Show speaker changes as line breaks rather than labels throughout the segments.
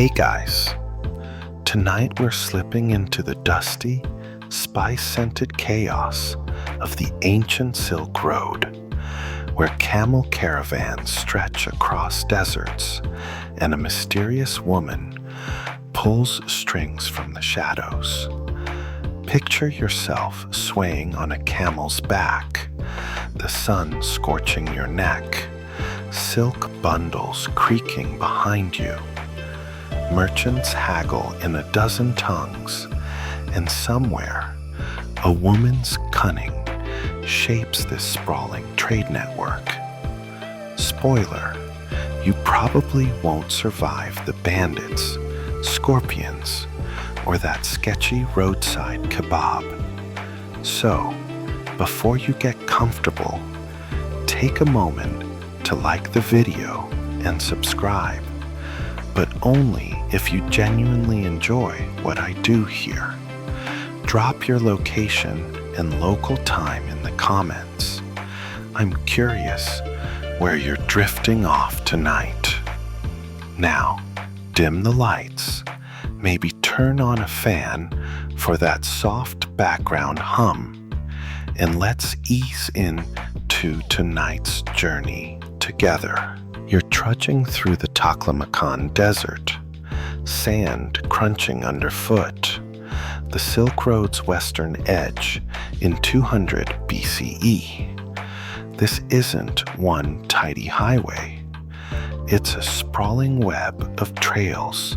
Hey guys, tonight we're slipping into the dusty, spice-scented chaos of the ancient Silk Road, where camel caravans stretch across deserts and a mysterious woman pulls strings from the shadows. Picture yourself swaying on a camel's back, the sun scorching your neck, silk bundles creaking behind you. Merchants haggle in a dozen tongues, and somewhere, a woman's cunning shapes this sprawling trade network. Spoiler, you probably won't survive the bandits, scorpions, or that sketchy roadside kebab. So, before you get comfortable, take a moment to like the video and subscribe, but only if you genuinely enjoy what I do here. Drop your location and local time in the comments. I'm curious where you're drifting off tonight. Now, dim the lights, maybe turn on a fan for that soft background hum, and let's ease into tonight's journey together. You're trudging through the Taklamakan Desert, sand crunching underfoot, the Silk Road's western edge in 200 BCE. This isn't one tidy highway. It's a sprawling web of trails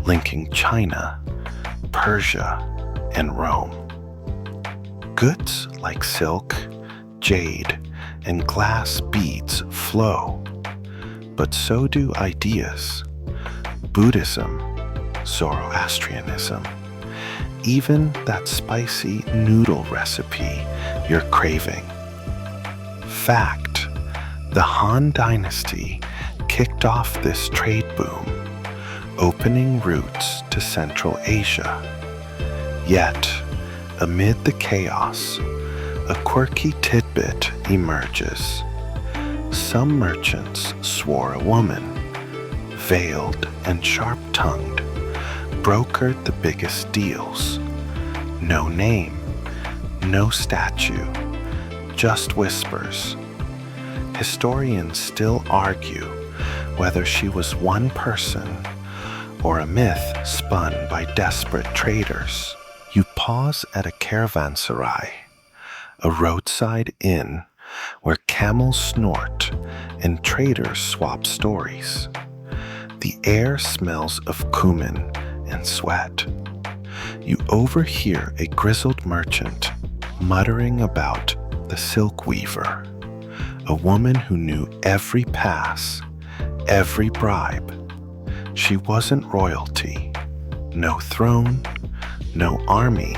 linking China, Persia, and Rome. Goods like silk, jade, and glass beads flow, but so do ideas, Buddhism, Zoroastrianism, even that spicy noodle recipe you're craving. Fact, the Han Dynasty kicked off this trade boom, opening routes to Central Asia. Yet, amid the chaos, a quirky tidbit emerges. Some merchants swore a woman, veiled and sharp-tongued, brokered the biggest deals. No name, no statue, just whispers. Historians still argue whether she was one person or a myth spun by desperate traders. You pause at a caravanserai, a roadside inn where camels snort and traders swap stories. The air smells of cumin and sweat. You overhear a grizzled merchant muttering about the silk weaver, a woman who knew every pass, every bribe. She wasn't royalty, no throne, no army.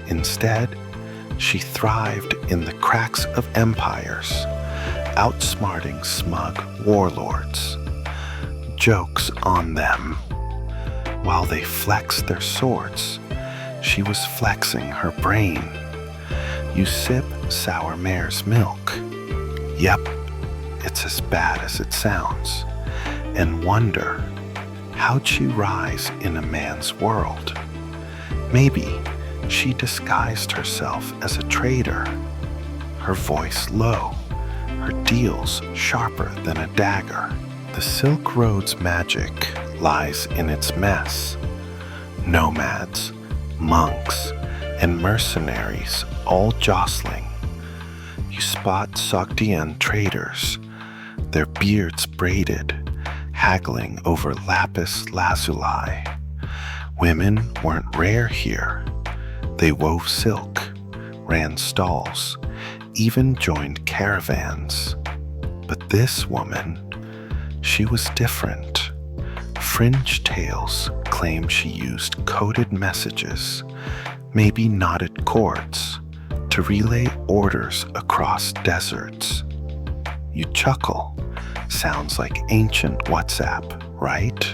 Instead, she thrived in the cracks of empires, outsmarting smug warlords. Jokes on them. While they flexed their swords, she was flexing her brain. You sip sour mare's milk. Yep, it's as bad as it sounds. And wonder, how'd she rise in a man's world? Maybe she disguised herself as a trader, her voice low, her deals sharper than a dagger. The Silk Road's magic lies in its mess. Nomads, monks, and mercenaries all jostling. You spot Sogdian traders, their beards braided, haggling over lapis lazuli. Women weren't rare here. They wove silk, ran stalls, even joined caravans. But this woman, she was different. Fringe tales claim she used coded messages, maybe knotted cords, to relay orders across deserts. You chuckle. Sounds like ancient WhatsApp, right?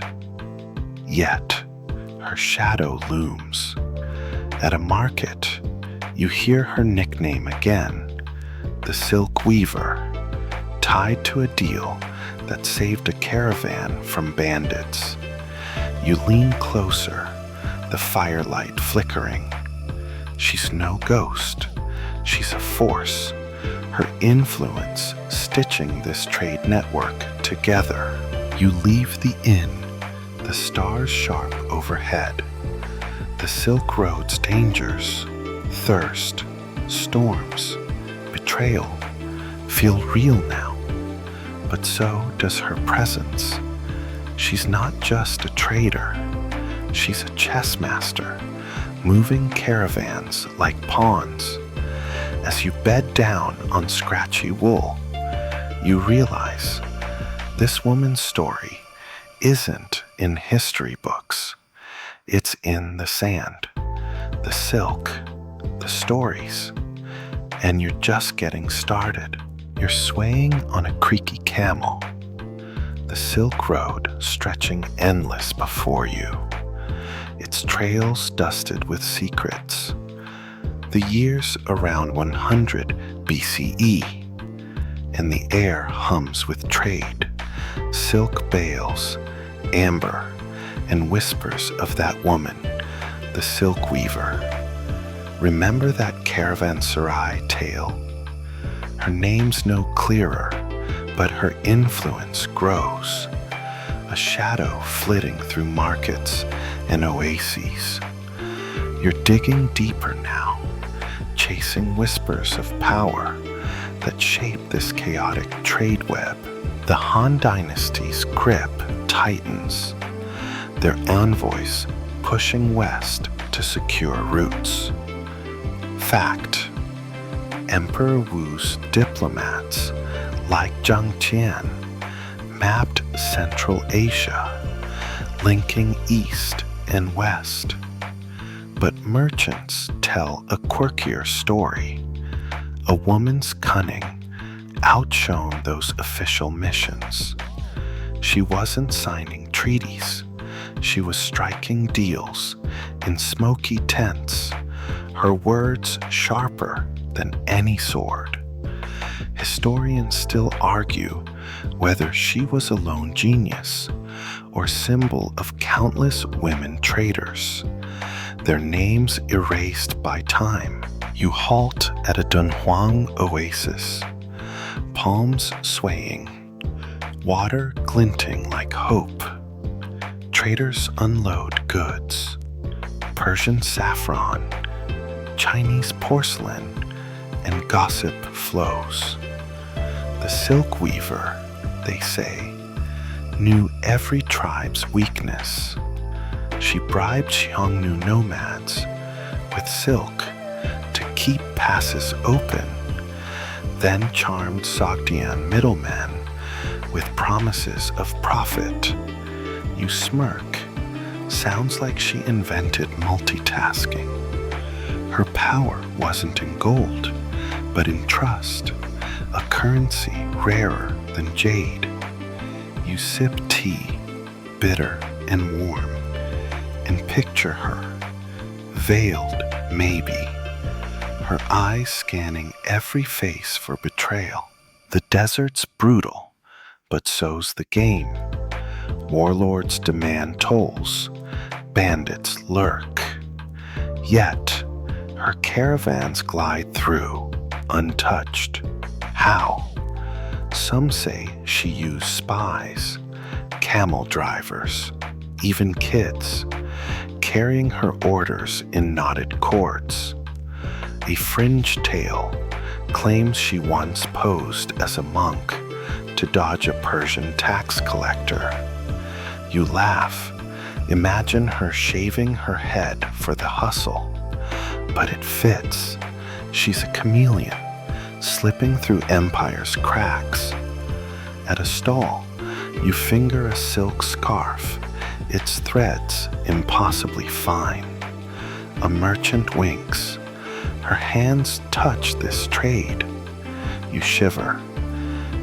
Yet, her shadow looms. At a market, you hear her nickname again, the Silk Weaver, tied to a deal that saved a caravan from bandits. You lean closer, the firelight flickering. She's no ghost, she's a force, her influence stitching this trade network together. You leave the inn, the stars sharp overhead. The Silk Road's dangers, thirst, storms, betrayal feel real now. But so does her presence. She's not just a trader, she's a chess master, moving caravans like pawns. As you bed down on scratchy wool, you realize this woman's story isn't in history books. It's in the sand, the silk, the stories. And you're just getting started. You're swaying on a creaky camel, the Silk Road stretching endless before you, its trails dusted with secrets. The year's around 100 BCE, and the air hums with trade, silk bales, amber, and whispers of that woman, the silk weaver. Remember that caravanserai tale? Her name's no clearer, but her influence grows, a shadow flitting through markets and oases. You're digging deeper now, chasing whispers of power that shape this chaotic trade web. The Han Dynasty's grip tightens, their envoys pushing west to secure routes. Fact: Emperor Wu's diplomats, like Zhang Qian, mapped Central Asia, linking east and west. But merchants tell a quirkier story. A woman's cunning outshone those official missions. She wasn't signing treaties. She was striking deals in smoky tents, her words sharper than any sword. Historians still argue whether she was a lone genius or symbol of countless women traders, their names erased by time. You halt at a Dunhuang oasis, palms swaying, water glinting like hope. Traders unload goods, Persian saffron, Chinese porcelain, and gossip flows. The silk weaver, they say, knew every tribe's weakness. She bribed Xiongnu nomads with silk to keep passes open, then charmed Sogdian middlemen with promises of profit. You smirk. Sounds like she invented multitasking. Her power wasn't in gold, but in trust, a currency rarer than jade. You sip tea, bitter and warm, and picture her, veiled maybe, her eyes scanning every face for betrayal. The desert's brutal, but so's the game. Warlords demand tolls, bandits lurk. Yet, her caravans glide through, untouched. How? Some say she used spies, camel drivers, even kids, carrying her orders in knotted cords. A fringe tale claims she once posed as a monk to dodge a Persian tax collector. You laugh. Imagine her shaving her head for the hustle. But it fits. She's a chameleon, slipping through empire's cracks. At a stall, you finger a silk scarf, its threads impossibly fine. A merchant winks. Her hands touch this trade. You shiver.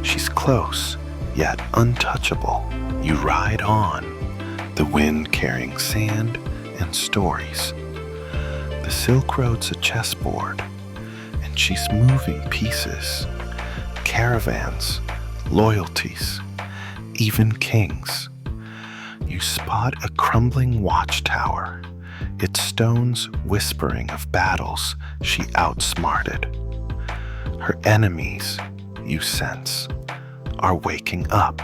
She's close, yet untouchable. You ride on, the wind carrying sand and stories. The Silk Road's a chessboard, and she's moving pieces, caravans, loyalties, even kings. You spot a crumbling watchtower, its stones whispering of battles she outsmarted. Her enemies, you sense, are waking up.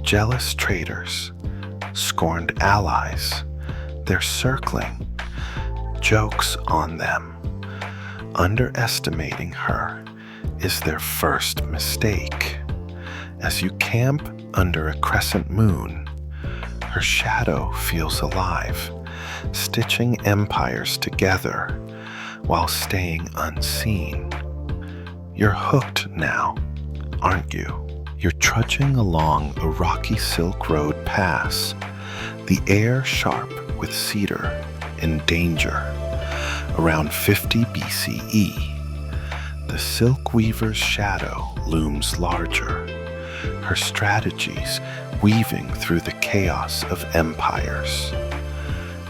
Jealous traitors, scorned allies, they're circling, jokes on them. Underestimating her is their first mistake. As you camp under a crescent moon, her shadow feels alive, stitching empires together while staying unseen. You're hooked now, aren't you? You're trudging along a rocky Silk Road pass, the air sharp with cedar and danger. Around 50 BCE, the silk weaver's shadow looms larger, her strategies weaving through the chaos of empires.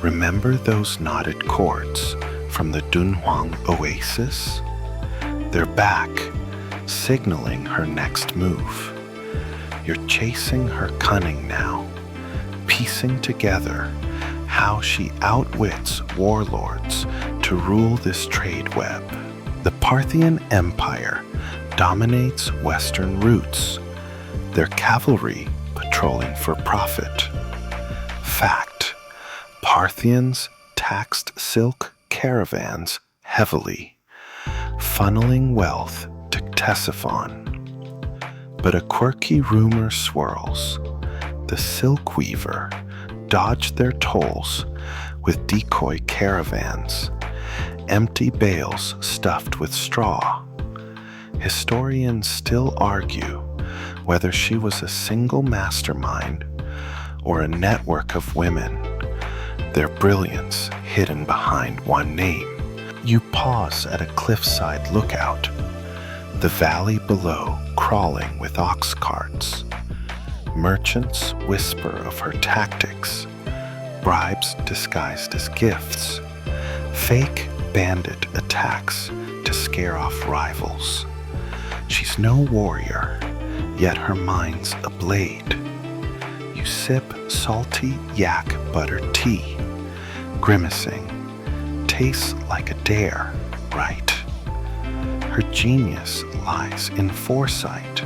Remember those knotted cords from the Dunhuang oasis? They're back, signaling her next move. You're chasing her cunning now, piecing together how she outwits warlords to rule this trade web. The Parthian Empire dominates western routes, their cavalry patrolling for profit. Fact: Parthians taxed silk caravans heavily, funneling wealth to Ctesiphon. But a quirky rumor swirls. The silk weaver dodged their tolls with decoy caravans, empty bales stuffed with straw. Historians still argue whether she was a single mastermind or a network of women, their brilliance hidden behind one name. You pause at a cliffside lookout, the valley below crawling with ox carts. Merchants whisper of her tactics, bribes disguised as gifts, fake bandit attacks to scare off rivals. She's no warrior, yet her mind's a blade. You sip salty yak butter tea, grimacing. Tastes like a dare, right? Her genius lies in foresight.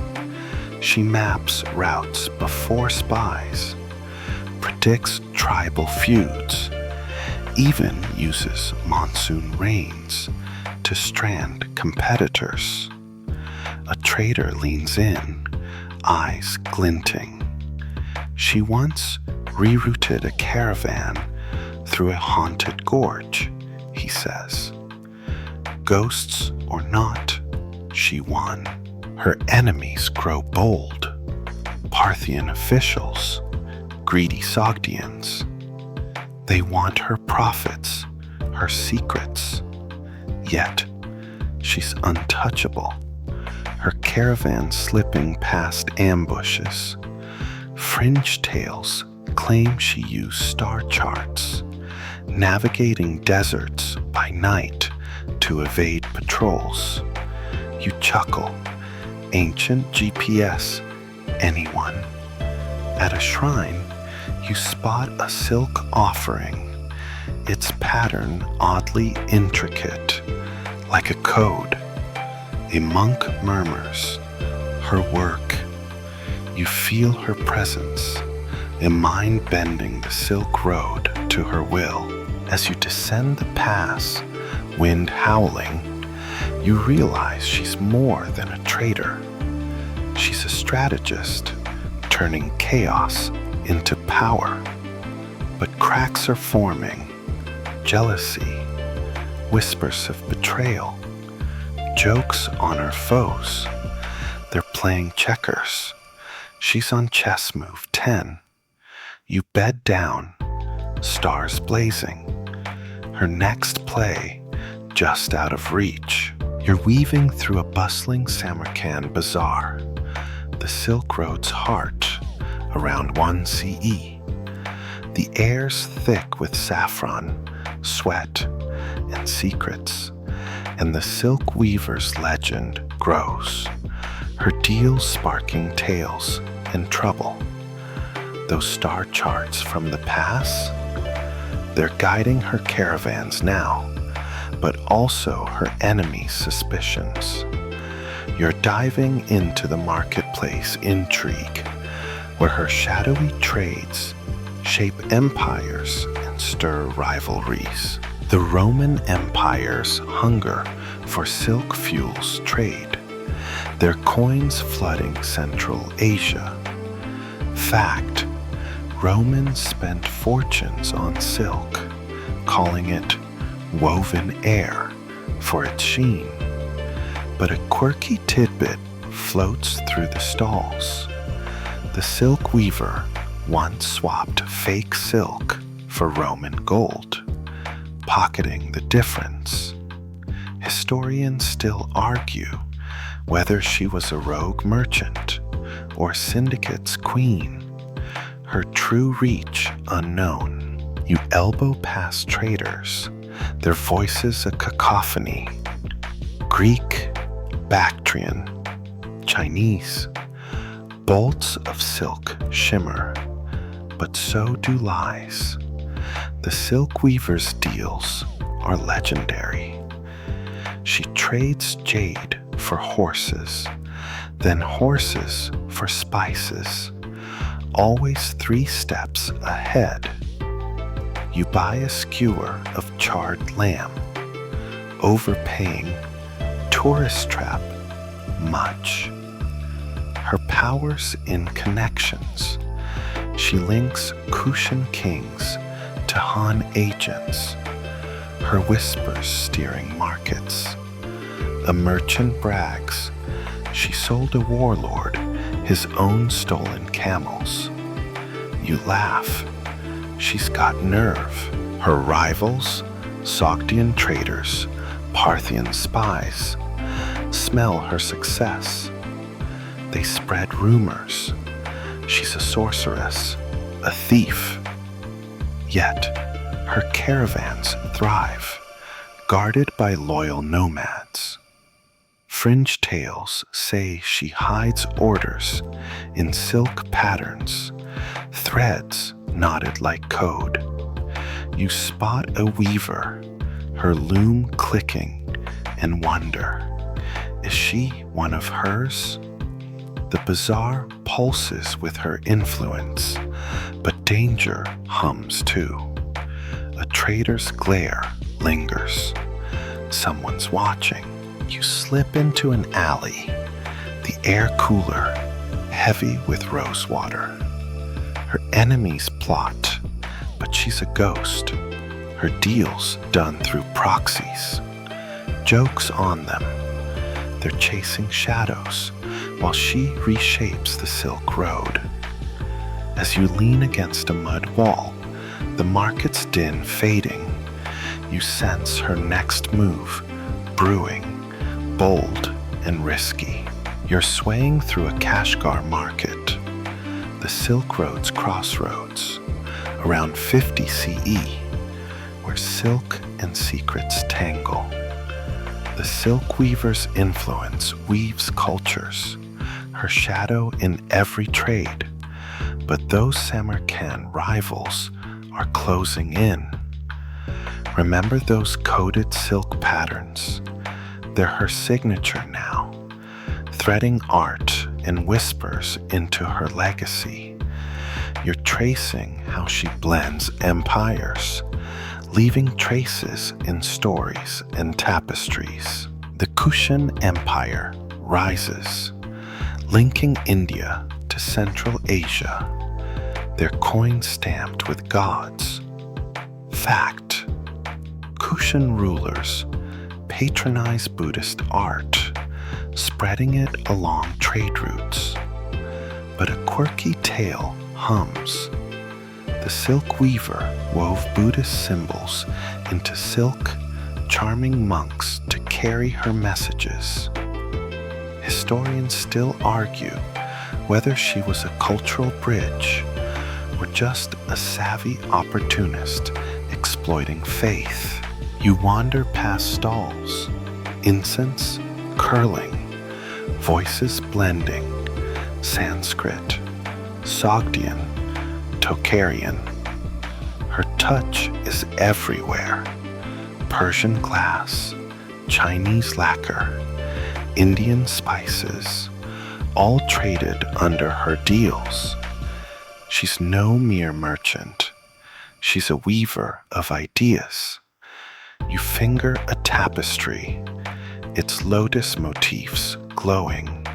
She maps routes before spies, predicts tribal feuds, even uses monsoon rains to strand competitors. A trader leans in, eyes glinting. She once rerouted a caravan through a haunted gorge, he says. Ghosts or not, she won. Her enemies grow bold. Parthian officials, greedy Sogdians. They want her profits, her secrets. Yet, she's untouchable. Her caravan slipping past ambushes. Fringe tales claim she used star charts, navigating deserts by night to evade patrols. You chuckle. Ancient GPS, anyone? At a shrine, you spot a silk offering, its pattern oddly intricate, like a code. A monk murmurs, her work. You feel her presence, a mind bending the silk road to her will. As you descend the pass, wind howling, you realize she's more than a trader. She's a strategist, turning chaos into power. But cracks are forming, jealousy, whispers of betrayal, jokes on her foes. They're playing checkers. She's on chess move 10. You bed down, stars blazing. Her next play just out of reach. You're weaving through a bustling Samarkand bazaar, the Silk Road's heart, around 1 CE. The air's thick with saffron, sweat, and secrets, and the silk weaver's legend grows, her deals sparking tales and trouble. Those star charts from the past? They're guiding her caravans now, but also her enemies' suspicions. You're diving into the marketplace intrigue, where her shadowy trades shape empires and stir rivalries. The Roman Empire's hunger for silk fuels trade, their coins flooding Central Asia. Fact: Romans spent fortunes on silk, calling it woven air for its sheen. But a quirky tidbit floats through the stalls. The silk weaver once swapped fake silk for Roman gold, pocketing the difference. Historians still argue whether she was a rogue merchant or syndicate's queen, her true reach unknown. You elbow past traders, their voices a cacophony. Greek, Bactrian, Chinese, bolts of silk shimmer, but so do lies. The silk weaver's deals are legendary. She trades jade for horses, then horses for spices, always 3 steps ahead. You buy a skewer of charred lamb, overpaying, tourist trap, much. Her power's in connections. She links Kushan kings to Han agents, her whispers steering markets. A merchant brags she sold a warlord his own stolen camels. You laugh. She's got nerve. Her rivals, Sogdian traders, Parthian spies, smell her success. They spread rumors. She's a sorceress, a thief. Yet, her caravans thrive, guarded by loyal nomads. Fringe tales say she hides orders in silk patterns, threads knotted like code. You spot a weaver, her loom clicking, and wonder, is she one of hers? The bazaar pulses with her influence, but danger hums too. A trader's glare lingers. Someone's watching. You slip into an alley, the air cooler, heavy with rose water. Her enemies plot, but she's a ghost. Her deals done through proxies. Joke's on them. They're chasing shadows while she reshapes the Silk Road. As you lean against a mud wall, the market's din fading, you sense her next move, brewing, bold and risky. You're swaying through a Kashgar market, the Silk Road's crossroads, around 50 CE, where silk and secrets tangle. The silk weaver's influence weaves cultures, her shadow in every trade, but those Samarkand rivals are closing in. Remember those coded silk patterns? They're her signature now, threading art and whispers into her legacy. You're tracing how she blends empires, leaving traces in stories and tapestries. The Kushan Empire rises, linking India to Central Asia, their coins stamped with gods. Fact: Kushan rulers patronize Buddhist art, spreading it along trade routes. But a quirky tale hums. The silk weaver wove Buddhist symbols into silk, charming monks to carry her messages. Historians still argue whether she was a cultural bridge or just a savvy opportunist exploiting faith. You wander past stalls, incense curling, voices blending, Sanskrit, Sogdian, Tocharian. Her touch is everywhere. Persian glass, Chinese lacquer, Indian spices, all traded under her deals. She's no mere merchant. She's a weaver of ideas. You finger a tapestry, its lotus motifs glowing.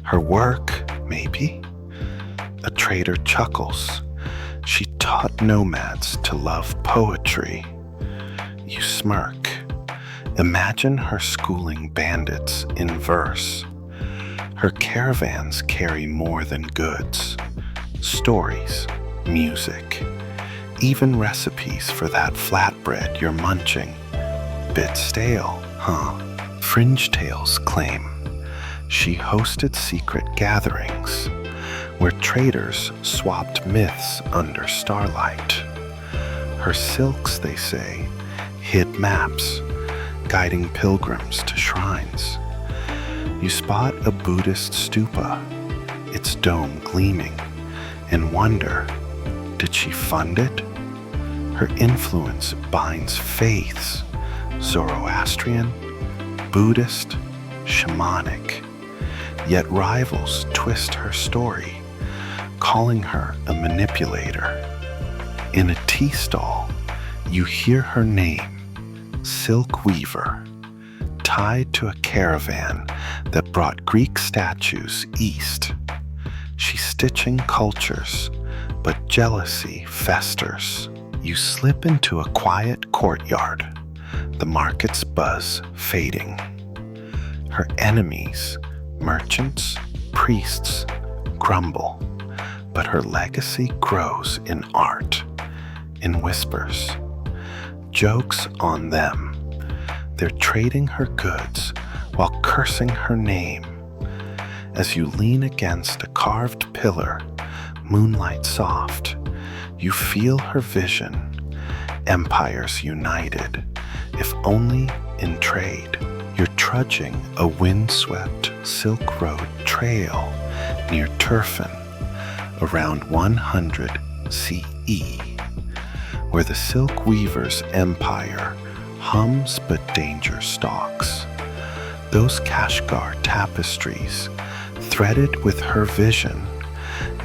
Her work, maybe? A trader chuckles. She taught nomads to love poetry. You smirk. Imagine her schooling bandits in verse. Her caravans carry more than goods. Stories, music, even recipes for that flatbread you're munching. Bit stale, huh? Fringe tales claim she hosted secret gatherings where traders swapped myths under starlight. Her silks, they say, hid maps, guiding pilgrims to shrines. You spot a Buddhist stupa, its dome gleaming, and wonder, did she fund it? Her influence binds faiths, Zoroastrian, Buddhist, shamanic. Yet rivals twist her story, calling her a manipulator. In a tea stall, you hear her name, Silk Weaver, tied to a caravan that brought Greek statues east. She's stitching cultures, but jealousy festers. You slip into a quiet courtyard, the market's buzz fading. Her enemies, merchants, priests, grumble, but her legacy grows in art, in whispers. Jokes on them. They're trading her goods while cursing her name. As you lean against a carved pillar, moonlight soft, you feel her vision. Empires united, if only in trade. You're trudging a windswept Silk Road trail near Turfan, around 100 CE, where the silk weaver's empire hums but danger stalks. Those Kashgar tapestries, threaded with her vision,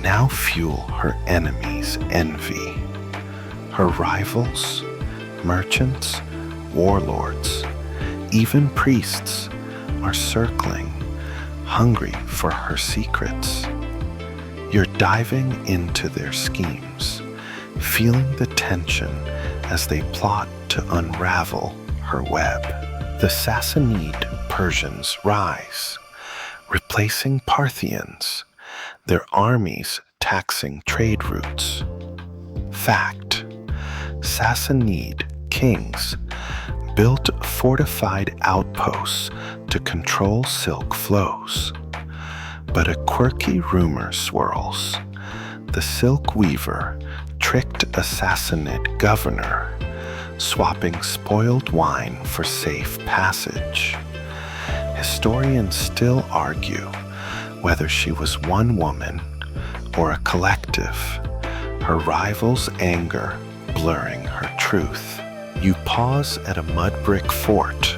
now fuel her enemies' envy. Her rivals, merchants, warlords, even priests are circling, hungry for her secrets. You're diving into their schemes, feeling the tension as they plot to unravel her web. The Sassanid Persians rise, replacing Parthians, their armies taxing trade routes. Fact: Sassanid kings built fortified outposts to control silk flows. But a quirky rumor swirls. The silk weaver tricked a Sassanid governor, swapping spoiled wine for safe passage. Historians still argue whether she was one woman or a collective, her rivals' anger blurring her truth. You pause at a mud brick fort,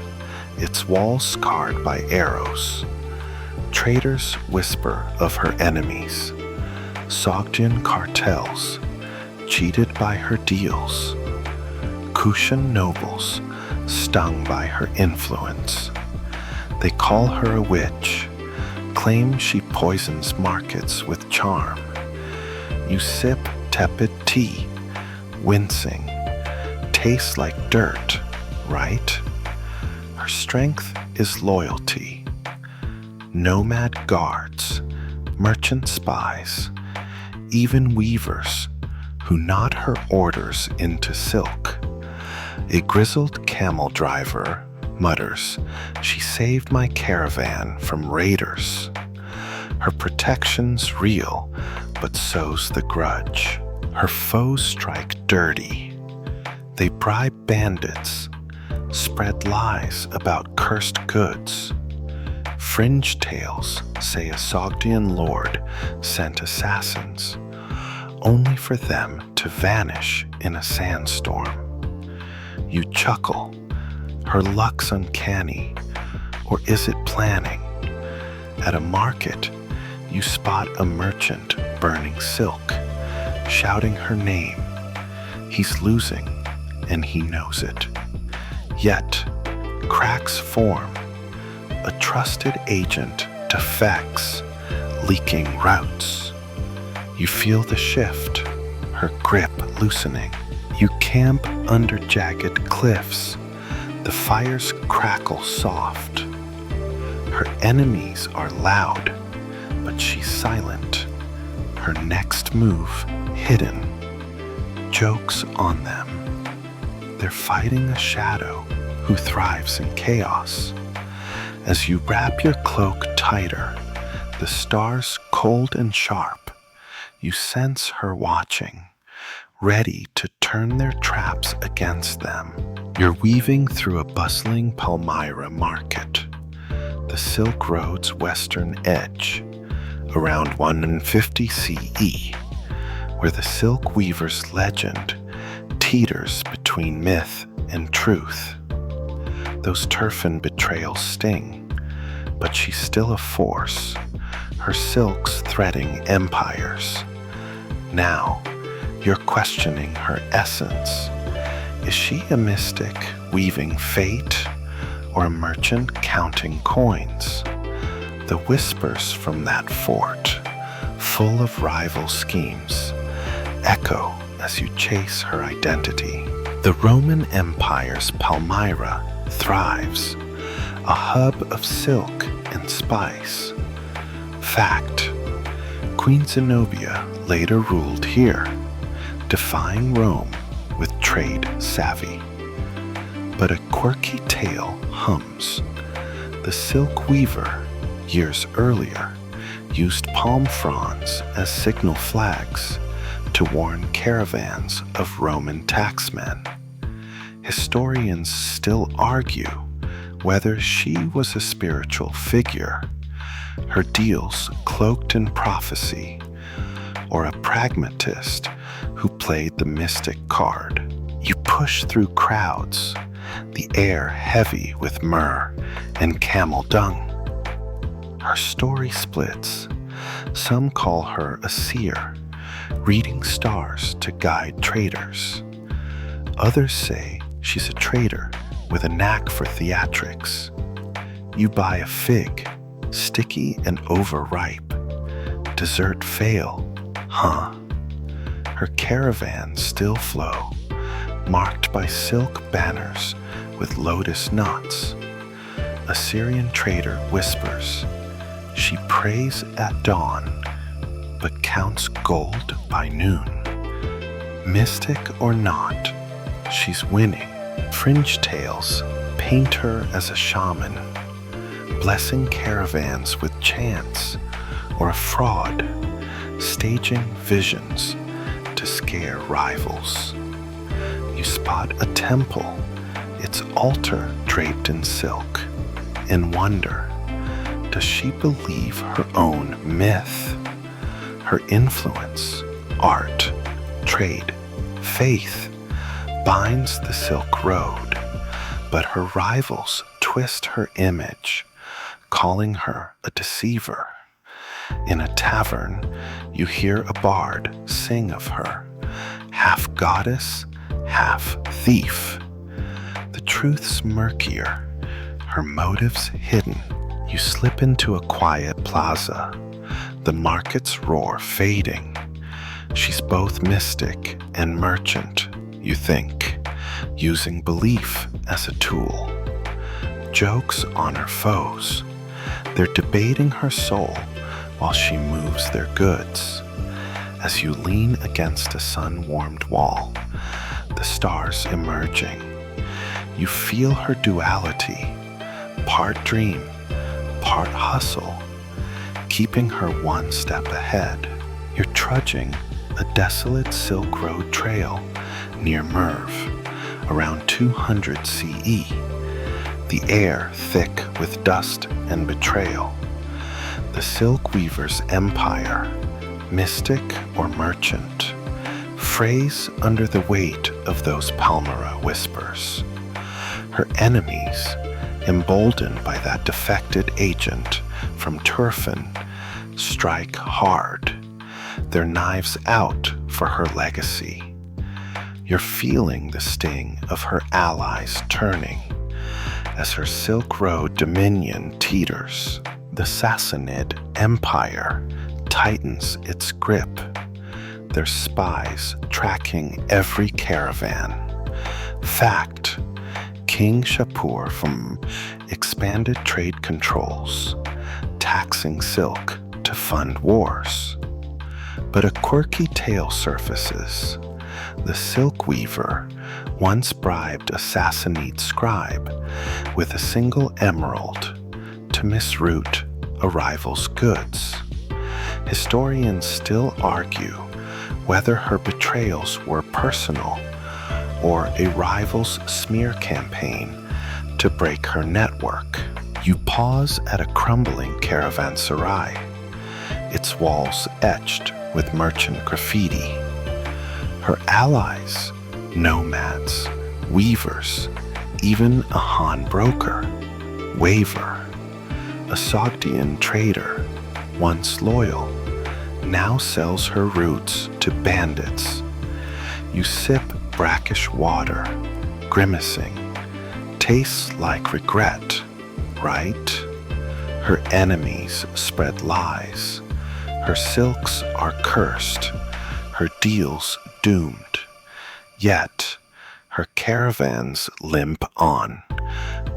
its walls scarred by arrows. Traders whisper of her enemies, Sogdian cartels, cheated by her deals. Kushan nobles, stung by her influence. They call her a witch, claim she poisons markets with charm. You sip tepid tea, wincing. Tastes like dirt, right? Her strength is loyalty. Nomad guards, merchant spies, even weavers who knot her orders into silk. A grizzled camel driver mutters, "She saved my caravan from raiders." Her protection's real, but so's the grudge. Her foes strike dirty. They bribe bandits, spread lies about cursed goods. Fringe tales say a Sogdian lord sent assassins, only for them to vanish in a sandstorm. You chuckle, her luck's uncanny, or is it planning? At a market, you spot a merchant burning silk, shouting her name. He's losing, and he knows it. Yet, cracks form. A trusted agent defects, leaking routes. You feel the shift, her grip loosening. You camp under jagged cliffs. The fires crackle soft. Her enemies are loud, but she's silent. Her next move hidden. Jokes on them. They're fighting a shadow who thrives in chaos. As you wrap your cloak tighter, the stars cold and sharp, you sense her watching, ready to turn their traps against them. You're weaving through a bustling Palmyra market, the Silk Road's western edge, around 150 CE, where the silk weaver's legend teeters between myth and truth. Those turfan betrayals sting, but she's still a force, her silks threading empires. Now, you're questioning her essence. Is she a mystic weaving fate, or a merchant counting coins? The whispers from that fort, full of rival schemes, echo as you chase her identity. The Roman Empire's Palmyra thrives, a hub of silk and spice. Fact: Queen Zenobia later ruled here, defying Rome with trade savvy. But a quirky tale hums. The silk weaver, years earlier, used palm fronds as signal flags to warn caravans of Roman taxmen. Historians still argue whether she was a spiritual figure, her deals cloaked in prophecy, or a pragmatist who played the mystic card. You push through crowds, the air heavy with myrrh and camel dung. Her story splits. Some call her a seer, reading stars to guide traders. Others say she's a trader with a knack for theatrics. You buy a fig, sticky and overripe. Dessert fail, huh? Her caravans still flow, marked by silk banners with lotus knots. A Syrian trader whispers, she prays at dawn, but counts gold by noon. Mystic or not, she's winning. Fringe tales paint her as a shaman, blessing caravans with chants, or a fraud, staging visions to scare rivals. You spot a temple, its altar draped in silk, and wonder, does she believe her own myth? Her influence, art, trade, faith, binds the Silk Road, but her rivals twist her image, calling her a deceiver. In a tavern, you hear a bard sing of her, half goddess, half thief. The truth's murkier, her motives hidden. You slip into a quiet plaza, the market's roar fading. She's both mystic and merchant, you think, using belief as a tool. Jokes on her foes. They're debating her soul while she moves their goods. As you lean against a sun-warmed wall, the stars emerging, you feel her duality, part dream, part hustle, keeping her one step ahead. You're trudging a desolate Silk Road trail near Merv, around 200 CE, the air thick with dust and betrayal. The silk weaver's empire, mystic or merchant, frays under the weight of those Palmyra whispers. Her enemies, emboldened by that defected agent from Turfin, strike hard, their knives out for her legacy. You're feeling the sting of her allies turning as her Silk Road dominion teeters. The Sassanid Empire tightens its grip, their spies tracking every caravan. Fact, King Shapur from expanded trade controls, taxing silk to fund wars. But a quirky tale surfaces. The silk weaver once bribed a Sassanid scribe with a single emerald to misroute a rival's goods. Historians still argue whether her betrayals were personal or a rival's smear campaign to break her network. You pause at a crumbling caravanserai, its walls etched with merchant graffiti. Her allies, nomads, weavers, even a Han broker, waver. A Sogdian trader, once loyal, now sells her roots to bandits. You sip brackish water, grimacing. Tastes like regret, right? Her enemies spread lies. Her silks are cursed, her deals doomed. Yet, her caravans limp on,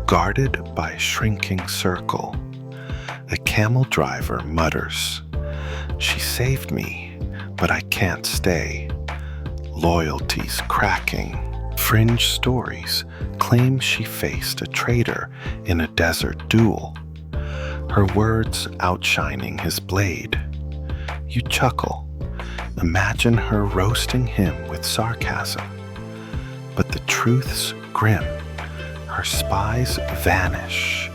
guarded by a shrinking circle. The camel driver mutters, "She saved me, but I can't stay." Loyalty's cracking. Fringe stories claim she faced a traitor in a desert duel, her words outshining his blade. You chuckle. Imagine her roasting him with sarcasm. But the truth's grim. Her spies vanish.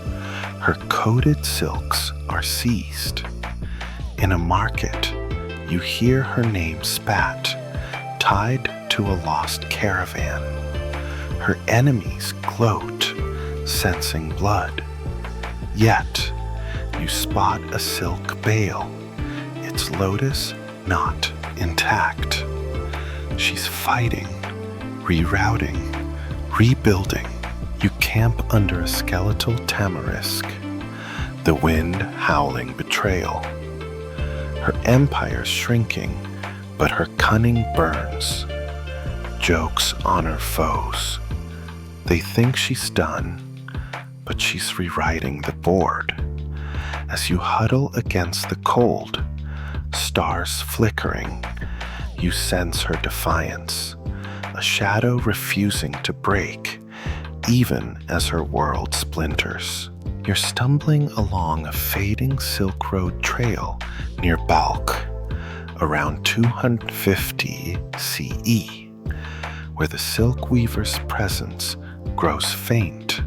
Her coated silks are seized. In a market, you hear her name spat, tied to a lost caravan. Her enemies gloat, sensing blood. Yet, you spot a silk bale, its lotus knot intact. She's fighting, rerouting, rebuilding. You camp under a skeletal tamarisk, the wind howling betrayal. Her empire's shrinking, but her cunning burns. Jokes on her foes. They think she's done, but she's rewriting the board. As you huddle against the cold, stars flickering, you sense her defiance, a shadow refusing to break, even as her world splinters. You're stumbling along a fading Silk Road trail near Balkh, around 250 CE, where the silk weaver's presence grows faint,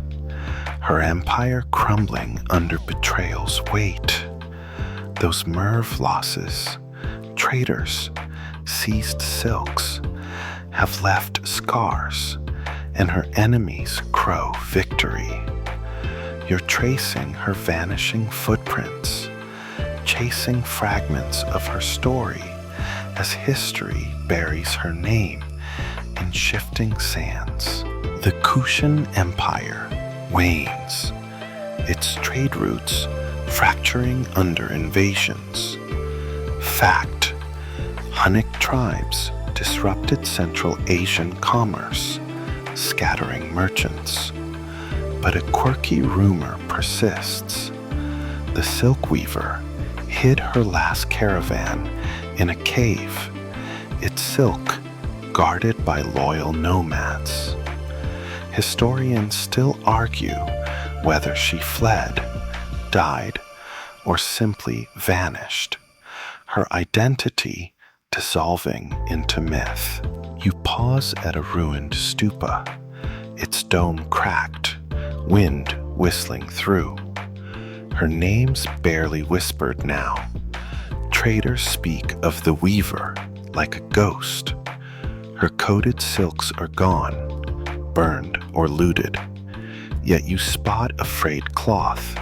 her empire crumbling under betrayal's weight. Those Merv losses, traitors, seized silks, have left scars, and her enemies crow victory. You're tracing her vanishing footprints, chasing fragments of her story as history buries her name in shifting sands. The Kushan Empire wanes, its trade routes fracturing under invasions. Fact, Hunnic tribes disrupted Central Asian commerce, scattering merchants. But a quirky rumor persists. The silk weaver hid her last caravan in a cave, its silk guarded by loyal nomads. Historians still argue whether she fled, died, or simply vanished, her identity dissolving into myth. You pause at a ruined stupa, its dome cracked, wind whistling through. Her name's barely whispered now, traders speak of the weaver like a ghost. Her coated silks are gone, burned or looted, yet you spot a frayed cloth,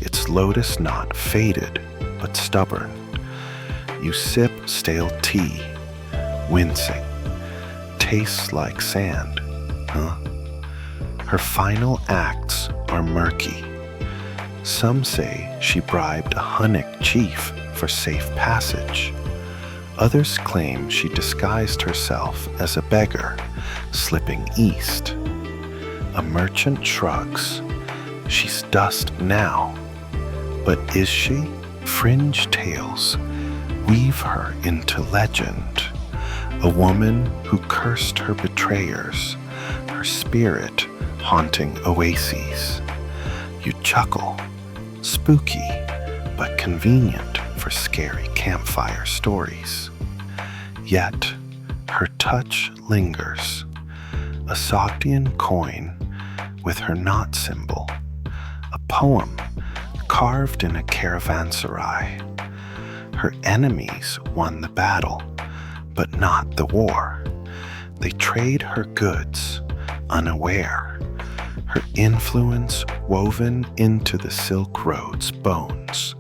its lotus knot faded but stubborn. You sip stale tea, wincing, tastes like sand, huh? Her final acts are murky. Some say she bribed a Hunnic chief for safe passage. Others claim she disguised herself as a beggar, slipping east. A merchant shrugs. She's dust now. But is she? Fringe tales weave her into legend. A woman who cursed her betrayers, her spirit haunting oases. You chuckle, spooky but convenient for scary campfire stories. Yet her touch lingers, a Sogdian coin with her knot symbol, a poem carved in a caravanserai. Her enemies won the battle, but not the war. They trade her goods, unaware, her influence woven into the Silk Road's bones.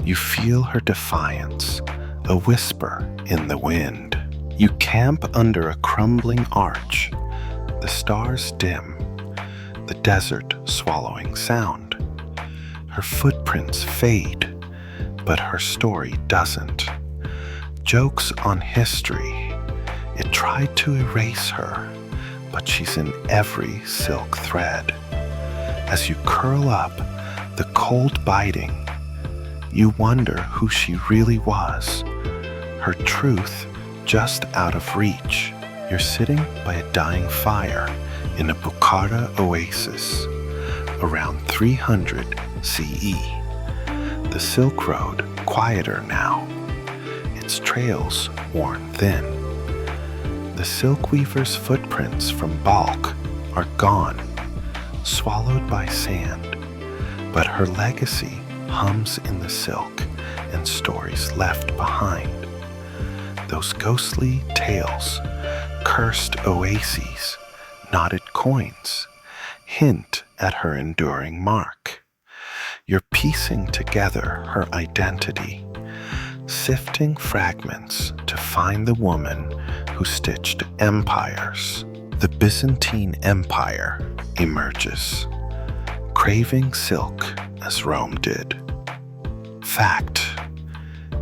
You feel her defiance, a whisper in the wind. You camp under a crumbling arch, the stars dim, the desert swallowing sound. Her footprints fade, but her story doesn't. Jokes on history, it tried to erase her, but she's in every silk thread. As you curl up, the cold biting, you wonder who she really was, her truth just out of reach. You're sitting by a dying fire in a Bukhara oasis around 300 CE. The Silk Road quieter now, its trails worn thin. The silk weaver's footprints from Balkh are gone, swallowed by sand, but her legacy hums in the silk and stories left behind. Those ghostly tales, cursed oases, knotted coins, hint at her enduring mark. You're piecing together her identity, sifting fragments to find the woman who stitched empires. The Byzantine Empire emerges, craving silk as Rome did. Fact: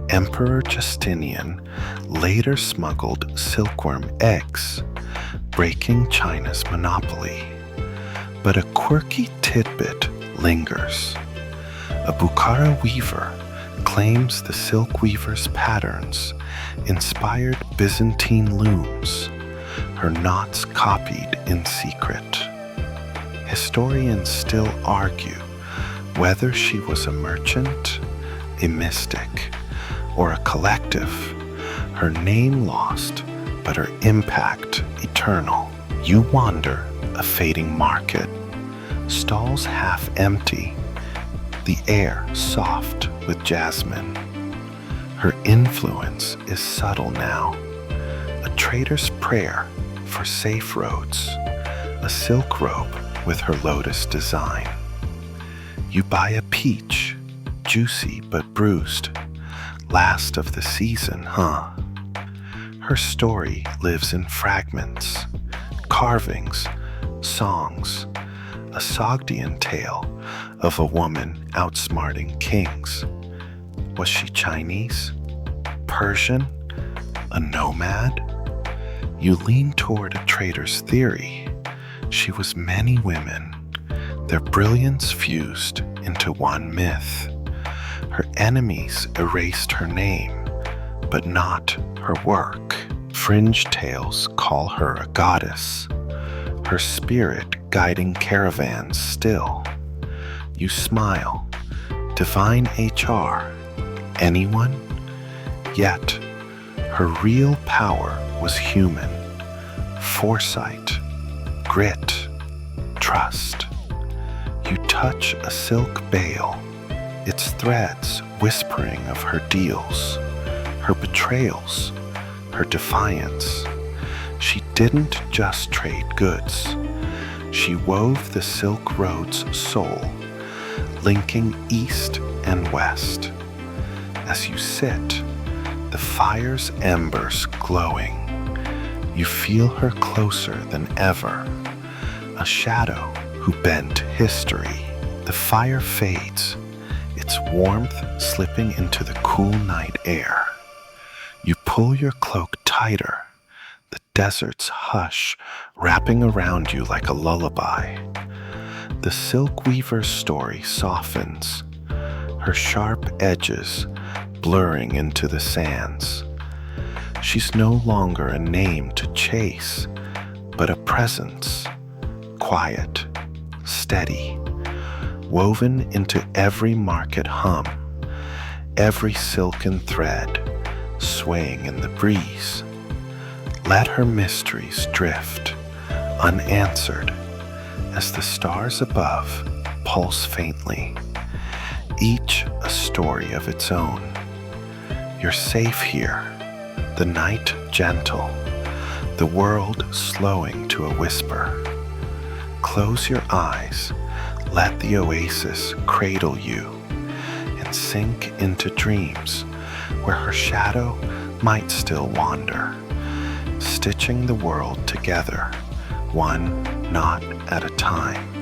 Emperor Justinian later smuggled silkworm eggs, breaking China's monopoly. But a quirky tidbit lingers. A Bukhara weaver claims the silk weaver's patterns inspired Byzantine looms, her knots copied in secret. Historians still argue whether she was a merchant, a mystic, or a collective, her name lost, but her impact eternal. You wander a fading market, stalls half empty, the air soft with jasmine. Her influence is subtle now, a trader's prayer for safe roads, a silk robe with her lotus design. You buy a peach, juicy but bruised, last of the season, huh? Her story lives in fragments, carvings, songs, a Sogdian tale of a woman outsmarting kings. Was she Chinese? Persian? A nomad? You lean toward a trader's theory. She was many women, their brilliance fused into one myth. Her enemies erased her name, but not her work. Fringe tales call her a goddess, her spirit guiding caravans still. You smile, divine HR, anyone? Yet, her real power was human, foresight, grit, trust. You touch a silk bale, its threads whispering of her deals, her betrayals, her defiance. She didn't just trade goods. She wove the Silk Road's soul, linking east and west. As you sit, the fire's embers glowing, you feel her closer than ever, a shadow who bent history. The fire fades, its warmth slipping into the cool night air. You pull your cloak tighter, the desert's hush wrapping around you like a lullaby. The silk weaver's story softens, her sharp edges blurring into the sands. She's no longer a name to chase, but a presence, quiet, steady, woven into every market hum, every silken thread swaying in the breeze. Let her mysteries drift, unanswered, as the stars above pulse faintly, each a story of its own. You're safe here, the night gentle, the world slowing to a whisper. Close your eyes, let the oasis cradle you, and sink into dreams where her shadow might still wander, stitching the world together, one knot at a time.